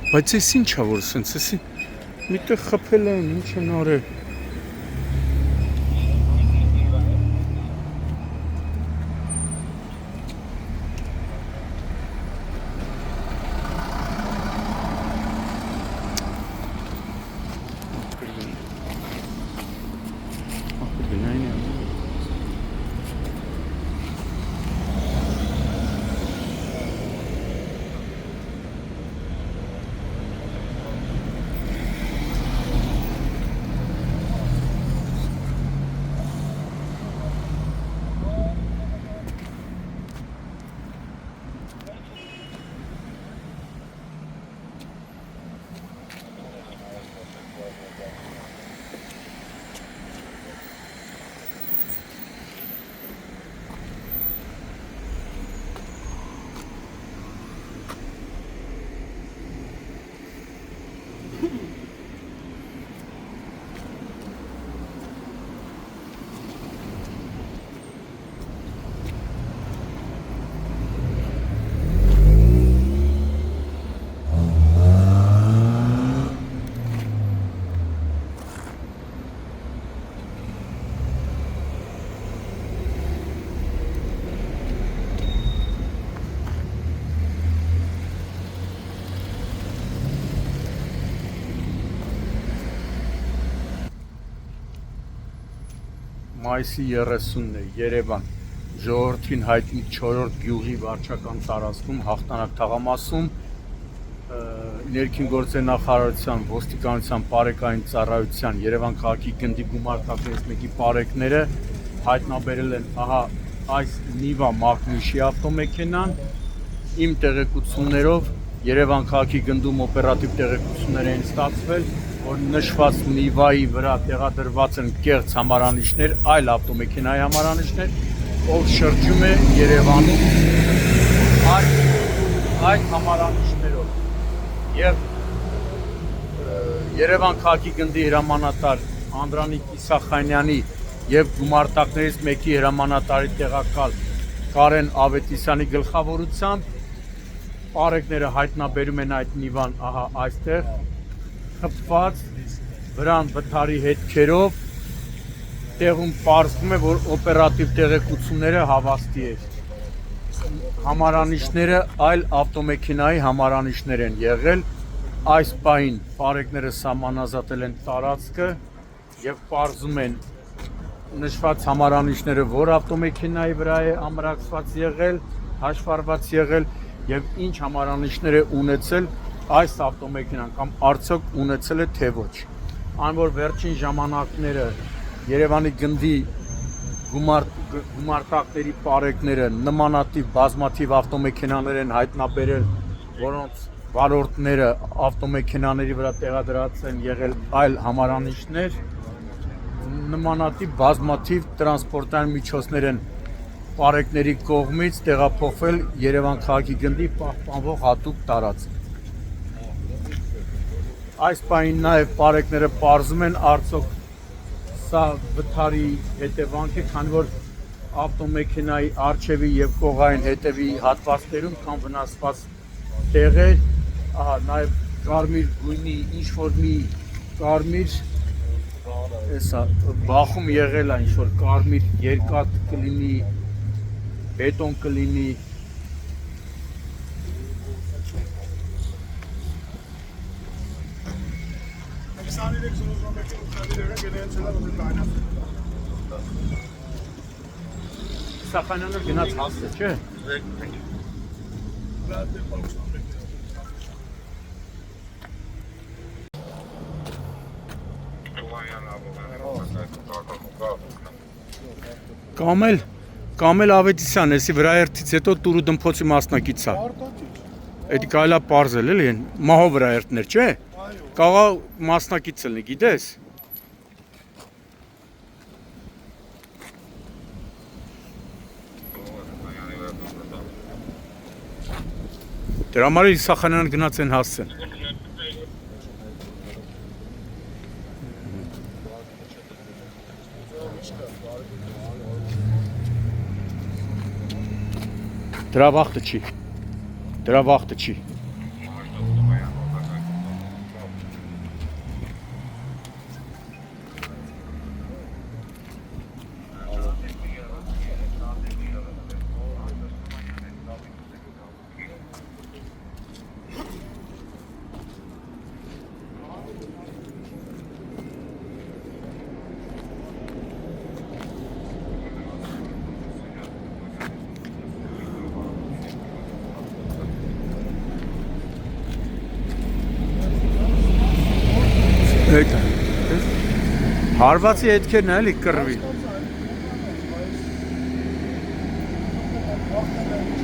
Բայց ես ի՞նչ ա որ սենց, ես միտեղ խփել եմ, ինչ են արել։ Մայիսի 30-ն է, Երևան, ժողովրդին հայտնի 4-րդ գյուղի վարչական տարածքում, Հաղթանակ թաղամասում, ներքին գործերի նախարարության, ոստիկանության, բարեկային ծառայության, Երևան քաղաքի գնդի գումարտակներից մեկի բարեկները հայտնաբերել են այս Նիվա Մագնիշի ավտոմեքենան, իմ տեղեկություններով Երևան քաղաքի գնդում օպերատիվ տեղեկություններ են ստացվել, որ նշված Նիվայի վրա տեղադրված են կեղծ համարանիշներ, այլ ավտոմեքենայի համարանիշներ, ով շրջում է Երևանում այդ համարանիշներով։ Եվ Երևան քաղաքի գնդի հրամանատար Անդրանիկ Իսախանյանի եւ գումարտակներից մեկի հրամանատարի տեղակալ Կարեն Ավետիսյանի գլխավորությամբ բարեկները հայտնաբերում են այդ Նիվան այստեղ խփված վրան վթարի հետքերով, տեղում պարզվում է, որ օպերատիվ տեղեկությունները հավաստի էր։ Համարանիշները այլ ավտոմեքենայի համարանիշներ են եղել, այս պահին բարեկները սահմանազատել են տարածքը եւ պարզում են նշված համարանիշները, որ ավտոմեքենայի վրա է ամրացված եղել, հաշվառված եղել եւ ինչ համարանիշներ է ունեցել այս ավտոմեքենան կամ արդյոք ունեցել է թե ոչ։ Այն որ վերջին ժամանակները Երևանի գնդի գումարտակների բարեկները նմանատիպ բազմաթիվ ավտոմեքենաներ են հայտնաբերել, որոնց վարորդները ավտոմեքենաների վրա տեղադրած են եղել այլ համարանիշներ, նմանատիպ բազմաթիվ տրանսպորտային միջոցներ են բարեկների կողմից տեղափոխվել Երևան քաղաքի գնդի պահպանվող հատուկ տարածք։ Այս պահին նաև բարեկները պարզում են արդյոք սա վթարի հետևանք է, քանի որ ավտոմեքենայի առջևի եւ կողային հետևի հատվածներում կան վնասված տեղեր, նաև կարմիր գույնի ինչ-որ մի կարմիր բախում եղել է, ինչ-որ կարմիր երկաթ կլինի, բետոն կլինի, Սախանյանը գնաց հաստ է, չէ՞։ Կամել Ավետիսյան, էսի վրաերթից հետո տուրու դմփոցի մասնակից է։ Էդի կարելի է պարզել էլի, մահով վրաերթներ, չէ՞։ Կաղա մասնակից լինի, գիտես։ Դրա համար Իսախանյանը գնաց են հասցեն։ Դրա վախտը չի։ հետը։ Հարվածի հետքերն էլի կռվի։ Բայց